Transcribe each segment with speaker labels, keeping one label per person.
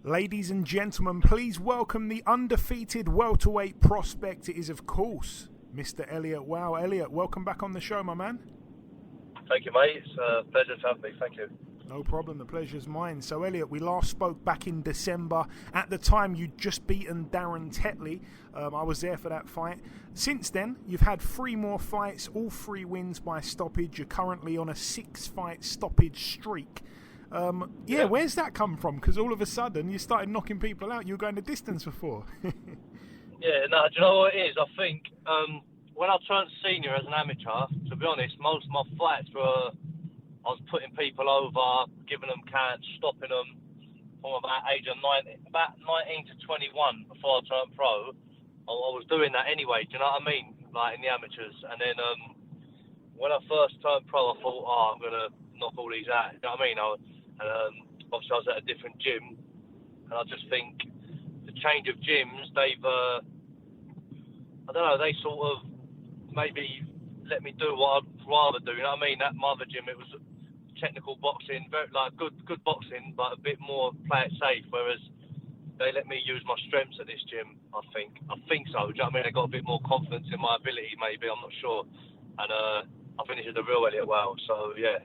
Speaker 1: Ladies and gentlemen, please welcome the undefeated welterweight prospect. It is, of course, Mr. Elliot. Wow, Elliot, welcome back on the show, my man.
Speaker 2: Thank you, mate. It's a pleasure to have me. Thank you.
Speaker 1: No problem. The pleasure's mine. So, Elliot, we last spoke back in December. At the time, you'd just beaten Darren Tetley. I was there for that fight. Since then, you've had 3 more fights, all 3 wins by stoppage. You're currently on a 6-fight stoppage streak. Where's that come from? Because all of a sudden you started knocking people out. You were going the distance before.
Speaker 2: Do you know what it is? I think when I turned senior as an amateur, to be honest, most of my fights were I was putting people over, giving them counts, stopping them from about 19 to 21 before I turned pro. I was doing that anyway. Do you know what I mean? Like in the amateurs, and then when I first turned pro, I thought, I'm gonna knock all these out. You know what I mean? Obviously I was at a different gym, and I just think the change of gyms, they've, they sort of maybe let me do what I'd rather do. You know what I mean? That mother gym, it was technical boxing, very like good boxing, but a bit more play it safe. Whereas they let me use my strengths at this gym. I think so. Do you know what I mean? They got a bit more confidence in my ability, maybe. I'm not sure. And I think this is the real Elliot well. So yeah.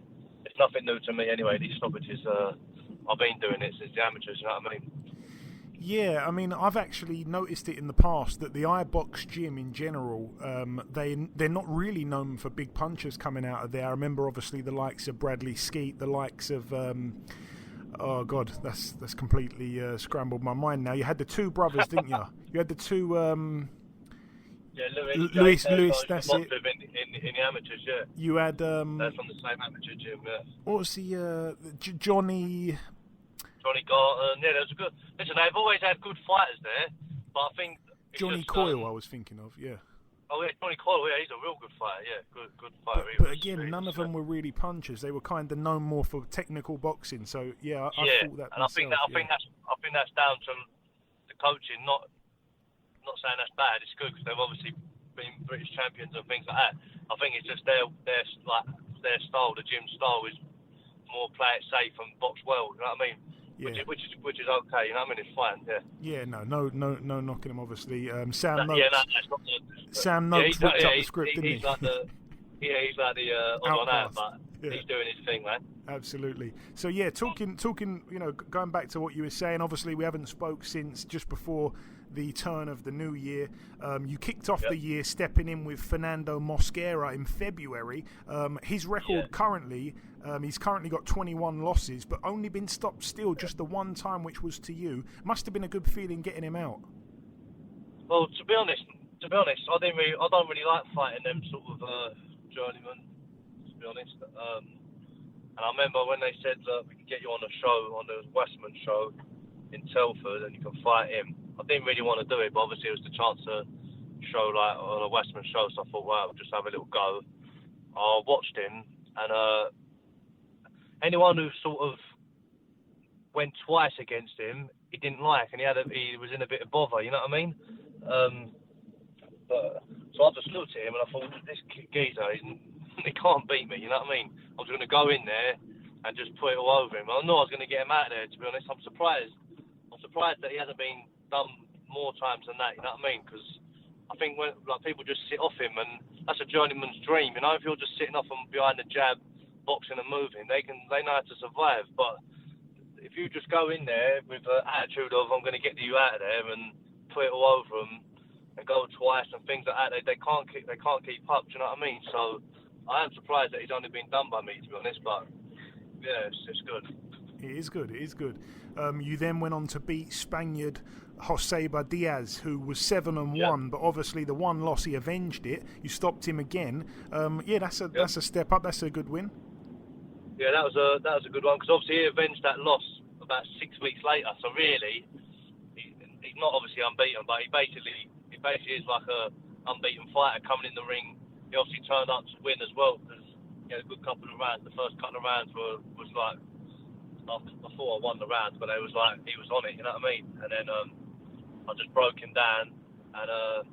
Speaker 2: It's nothing new to me anyway, these stoppages. I've been doing it since the amateurs, you know what I mean?
Speaker 1: Yeah, I mean, I've actually noticed it in the past that the iBox gym in general, they're not really known for big punchers coming out of there. I remember, obviously, the likes of Bradley Skeet, the likes of... oh, God, that's completely scrambled my mind now. You had the 2 brothers, didn't you? You had the 2... Lewis, that's it. In the amateurs, yeah. You had... They're from the same amateur gym, yeah. What was the... Johnny
Speaker 2: Garton, yeah, that was a good... Listen, they've always had good fighters there, but I think...
Speaker 1: Johnny Coyle, I was thinking of, yeah.
Speaker 2: Oh, yeah, Johnny Coyle, yeah, he's a real good fighter, yeah, good fighter.
Speaker 1: But again, none of them were really punchers. They were kind of known more for technical boxing, so, yeah, I thought that
Speaker 2: and
Speaker 1: myself,
Speaker 2: I think that's down to the coaching, not saying that's bad. It's good because they've obviously been British champions and things like that. I think it's just their style, the gym style is more play it safe and box well. You know what I mean? Yeah. Which is okay. You know what I mean? It's fine. Yeah.
Speaker 1: Yeah. No knocking him. Obviously, Sam Noakes.
Speaker 2: That's not the,
Speaker 1: Sam Noakes ripped up the script, didn't he?
Speaker 2: He's like the odd one out, but he's doing his thing, man.
Speaker 1: Absolutely. So yeah, talking. You know, going back to what you were saying. Obviously, we haven't spoke since just before the turn of the new year. You kicked off the year stepping in with Fernando Mosquera in February. His record currently, he's currently got 21 losses, but only been stopped still just the one time, which was to you. Must have been a good feeling getting him out.
Speaker 2: Well, to be honest, I don't really like fighting them sort of journeymen. To be honest, and I remember when they said we could get you on the Westman show in Telford, and you can fight him. I didn't really want to do it, but obviously it was the chance to show like on a Westman show, so I thought, well, I'll just have a little go. I watched him, and anyone who sort of went twice against him, he didn't like, and he was in a bit of bother, you know what I mean? So I just looked at him and I thought, this geezer, he can't beat me, you know what I mean? I was going to go in there and just put it all over him. I knew I was going to get him out of there, to be honest. I'm surprised that he hasn't been done more times than that, you know what I mean? Because I think when people just sit off him, and that's a journeyman's dream, you know. If you're just sitting off him behind the jab, boxing and moving, they know how to survive. But if you just go in there with the attitude of I'm going to get you out of there and put it all over them and go twice and things like that, they can't keep up. Do you know what I mean? So I am surprised that he's only been done by me, to be honest. But yeah, it's good.
Speaker 1: It is good. You then went on to beat Spaniard Joseba Diaz, who was 7-1, but obviously the one loss, he avenged it. You stopped him again. That's a step up. That's a good win.
Speaker 2: Yeah, that was a good one, because obviously he avenged that loss about 6 weeks later. So really, he's not obviously unbeaten, but he basically is like a unbeaten fighter coming in the ring. He obviously turned up to win as well, because he had a good couple of rounds. The first couple of rounds was like, I thought I won the round, but it was like he was on it, you know what I mean? And then I just broke him down, and I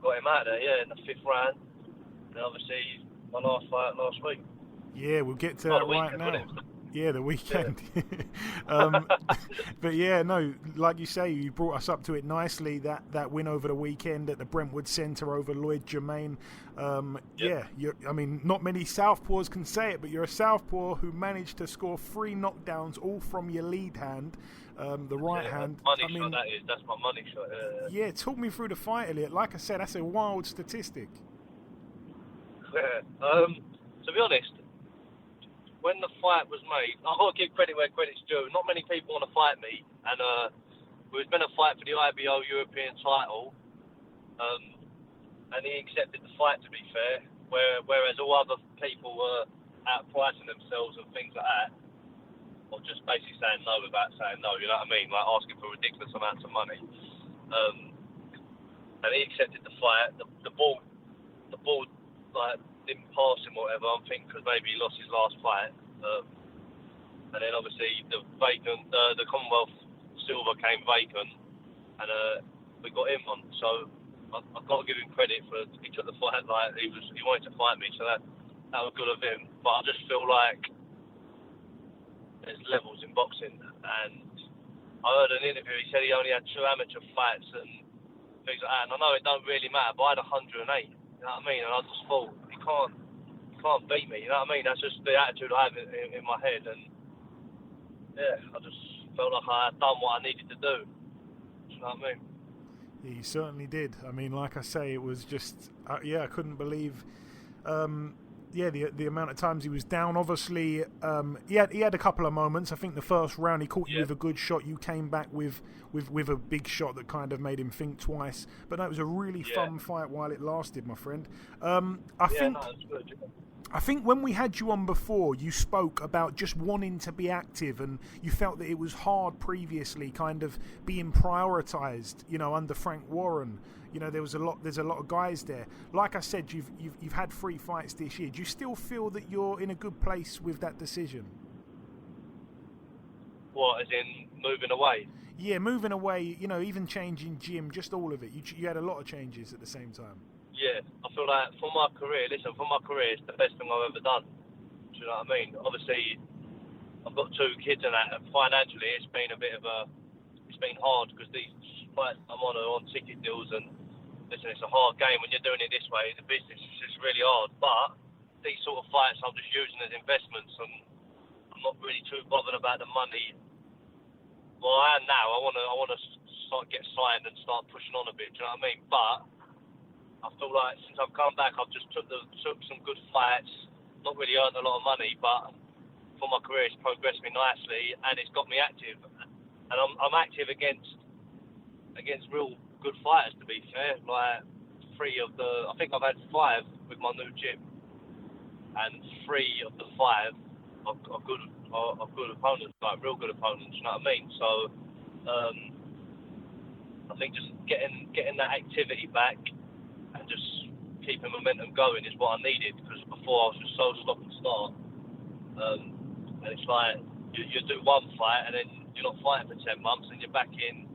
Speaker 2: got him out there, in the 5th round. And obviously my last fight last week.
Speaker 1: Yeah, we'll get to that right now. Yeah, the weekend. But yeah, no, like you say, you brought us up to it nicely. That win over the weekend at the Brentwood Centre over Lloyd Germain. Yeah, I mean, not many southpaws can say it, but you're a southpaw who managed to score 3 knockdowns, all from your lead hand, the right hand.
Speaker 2: Money shot, that is. That's my money shot.
Speaker 1: Yeah, talk me through the fight, Elliot. Like I said, that's a wild statistic.
Speaker 2: To be honest, when the fight was made, I've got to give credit where credit's due. Not many people want to fight me, and it was meant to fight for the IBO European title, and he accepted the fight, to be fair, whereas all other people were outpricing themselves and things like that, or just basically saying no without saying no, you know what I mean, like asking for ridiculous amounts of money. And he accepted the fight. The board like didn't pass him or whatever. I'm thinking because maybe he lost his last fight. And then obviously the Commonwealth silver came vacant, and we got him on. So I've got to give him credit for he took the fight like he wanted to fight me. So that was good of him. But I just feel like there's levels in boxing, and I heard an interview. He said he only had 2 amateur fights and things like that. And I know it don't really matter, but I had 108. You know what I mean? And I just thought, he can't beat me. You know what I mean? That's just the attitude I have in my head. And yeah, I just felt like I had done what I needed to do. You know what I mean?
Speaker 1: He certainly did. I mean, like I say, it was just, I couldn't believe, the amount of times he was down. Obviously, he had a couple of moments. I think the first round he caught you with a good shot. You came back with a big shot that kind of made him think twice. But that was a really fun fight while it lasted, my friend. I think when we had you on before, you spoke about just wanting to be active, and you felt that it was hard previously, kind of being prioritised, under Frank Warren. There's a lot of guys there. Like I said, you've had 3 fights this year. Do you still feel that you're in a good place with that decision?
Speaker 2: What, as in moving away?
Speaker 1: Yeah, moving away. Even changing gym, just all of it. You had a lot of changes at the same time.
Speaker 2: Yeah, I feel like for my career, it's the best thing I've ever done. Do you know what I mean? Obviously, I've got 2 kids and that, and financially it's been it's been hard because these fights I'm on are on ticket deals, and listen, it's a hard game when you're doing it this way. The business is just really hard, but these sort of fights I'm just using as investments, and I'm not really too bothered about the money. Well, I am now. I want to start get signed and start pushing on a bit. Do you know what I mean? But I feel like since I've come back, I've just took some good fights. Not really earned a lot of money, but for my career, it's progressed me nicely, and it's got me active. And I'm active against real good fighters, to be fair. Like I think I've had 5 with my new gym, and 3 of the 5 are good opponents, like real good opponents. You know what I mean? So I think just getting that activity back and just keeping momentum going is what I needed, because before I was just so stop and start. And it's like you do 1 fight and then you're not fighting for 10 months and you're back in.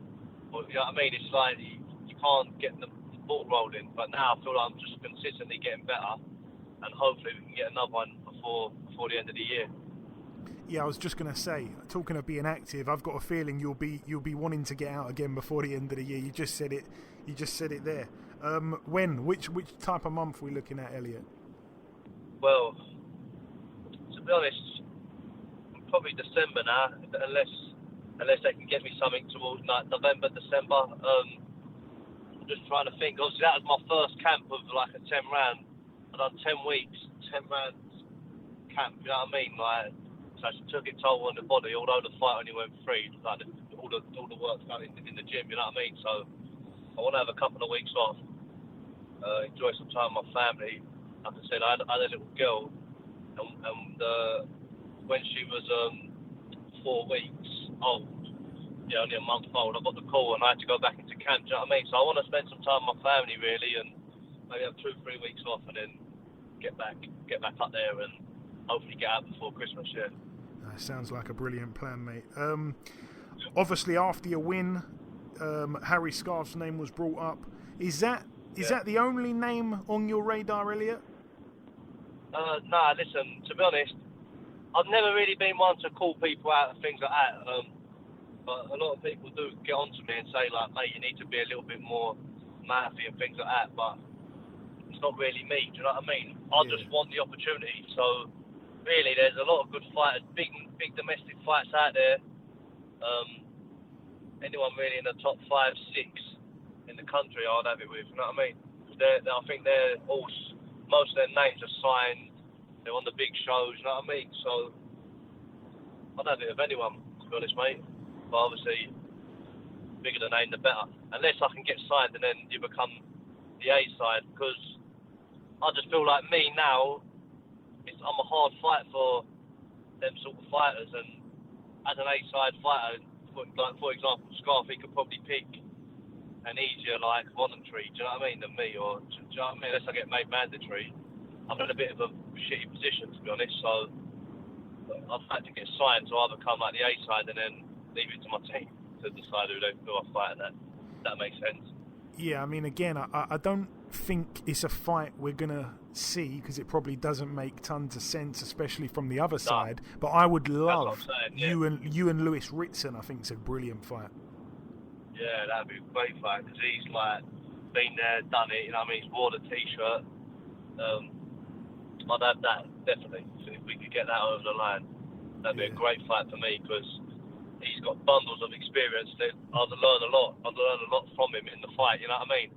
Speaker 2: Well, you know what I mean? It's like you can't get the ball rolling. But now I feel like I'm just consistently getting better, and hopefully we can get another one before the end of the year.
Speaker 1: Yeah, I was just going to say, talking of being active, I've got a feeling you'll be wanting to get out again before the end of the year. You just said it there. When? Which type of month are we looking at, Elliot?
Speaker 2: Well, to be honest, probably December now, unless they can get me something towards like November, December. I'm just trying to think. Obviously, that was my first camp of like a 10 round. I've done 10 weeks, 10 rounds camp. You know what I mean? Like, so it took its toll on the body. Although the fight only went 3, like all the work's done in the gym. You know what I mean? So I want to have a couple of weeks off, enjoy some time with my family. Like I said, I had a little girl, and when she was 4 weeks old, only a month old, I got the call and I had to go back into camp. Do you know what I mean? So I want to spend some time with my family really, and maybe have 2-3 weeks off, and then get back up there and hopefully get out before Christmas. Yeah.
Speaker 1: That sounds like a brilliant plan, mate. Obviously, after your win, Harry Scarff's name was brought up. Is that the only name on your radar, Elliot?
Speaker 2: Nah, listen, to be honest, I've never really been one to call people out and things like that. But a lot of people do get on to me and say, like, mate, you need to be a little bit more mouthy and things like that. But it's not really me, do you know what I mean? I just want the opportunity. So, really, there's a lot of good fighters, big domestic fights out there. Anyone really in the top 5, 6 in the country, I'd have it with, you know what I mean? I think most of their names are signed. They're on the big shows, you know what I mean? So, I'd have it with anyone, to be honest, mate. But obviously, bigger the name, the better. Unless I can get signed and then you become the A side, because I just feel like me now, I'm a hard fight for them sort of fighters. And as an A side fighter, for example, Scarff, he could probably pick an easier, like, voluntary, do you know what I mean, than me, or, do you know what I mean, unless I get made mandatory. I'm in a bit of a shitty position, to be honest, so I'd like to get signed to either come like the A side and then leave it to my team to decide who I fight at. That makes sense.
Speaker 1: Yeah, I mean, again, I don't think it's a fight we're going to see, because it probably doesn't make tons of sense, especially from the other side, but I would love you and Lewis Ritson. I think it's a brilliant fight.
Speaker 2: Yeah, that'd be a great fight, because he's, like, been there, done it, you know what I mean, he's wore the T-shirt. I'd have that, definitely. So if we could get that over the line, that'd be a great fight for me, because he's got bundles of experience. I'd learn a lot. I'd learn a lot from him in the fight, you know what I mean?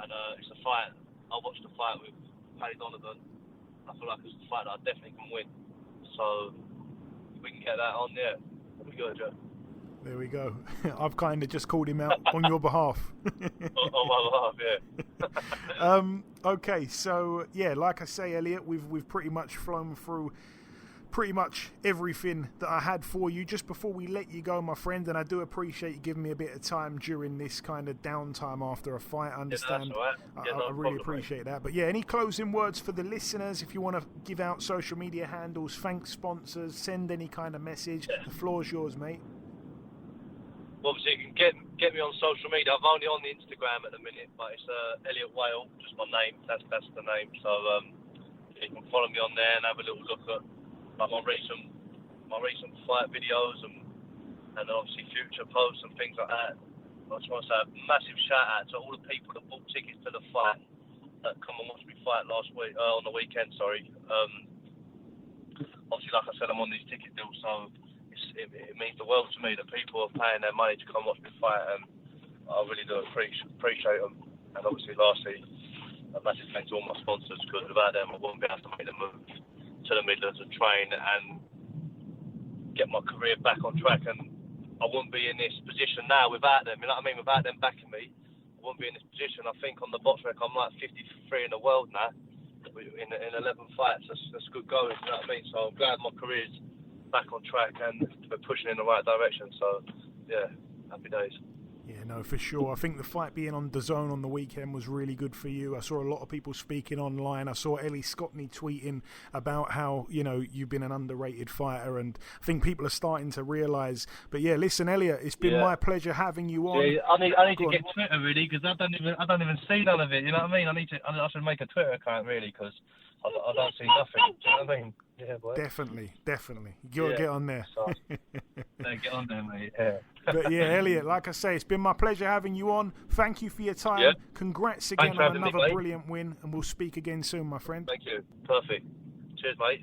Speaker 2: And it's a fight. I watched the fight with Paddy Donovan. I feel like it's a fight that I definitely can win. So if we can get that on, yeah, that'd be good, Joe.
Speaker 1: There we go. I've kind of just called him out on your behalf.
Speaker 2: On my behalf, yeah.
Speaker 1: Okay, so yeah, like I say, Elliot, we've pretty much flown through pretty much everything that I had for you. Just before we let you go, my friend, and I do appreciate you giving me a bit of time during this kind of downtime after a fight. I understand.
Speaker 2: Yeah, that's all right.
Speaker 1: I really appreciate that. But yeah, any closing words for the listeners? If you want to give out social media handles, thank sponsors, send any kind of message. The floor's yours, mate.
Speaker 2: Obviously, you can get me on social media. I'm only on the Instagram at the minute, but it's Elliot Whale, just my name. That's the name. So you can follow me on there and have a little look at my recent fight videos and obviously future posts and things like that. I just want to say a massive shout out to all the people that bought tickets to the fight that come and watch me fight last week on the weekend. Sorry. Obviously, like I said, I'm on these ticket deals, so. It means the world to me that people are paying their money to come watch me fight, and I really do appreciate them. And obviously, lastly, a massive thanks to all my sponsors, because without them I wouldn't be able to make the move to the Midlands and train and get my career back on track. And I wouldn't be in this position now without them, you know what I mean? Without them backing me, I wouldn't be in this position. I think on the box rec, I'm like 53 in the world now, in 11 fights. That's good going, you know what I mean? So I'm glad my career's back on track and we're pushing in the right direction. So yeah, happy days.
Speaker 1: Yeah, no, for sure. I think the fight being on DAZN on the weekend was really good for you. I saw a lot of people speaking online. I saw Ellie Scottney tweeting about how, you know, you've been an underrated fighter, and I think people are starting to realise. But yeah, listen, Elliot, it's been my pleasure having you on.
Speaker 2: Yeah, I need to get Twitter really, because I don't even see none of it. You know what I mean? I should make a Twitter account really, because I don't see nothing. Do you know what I mean? Yeah, boy.
Speaker 1: Definitely. You gotta get on there.
Speaker 2: So, get on there, mate. Yeah.
Speaker 1: But yeah, Elliot, like I say, it's been my pleasure having you on. Thank you for your time. Yeah. Congrats again on another brilliant win, and we'll speak again soon, my friend.
Speaker 2: Thank you. Perfect. Cheers, mate.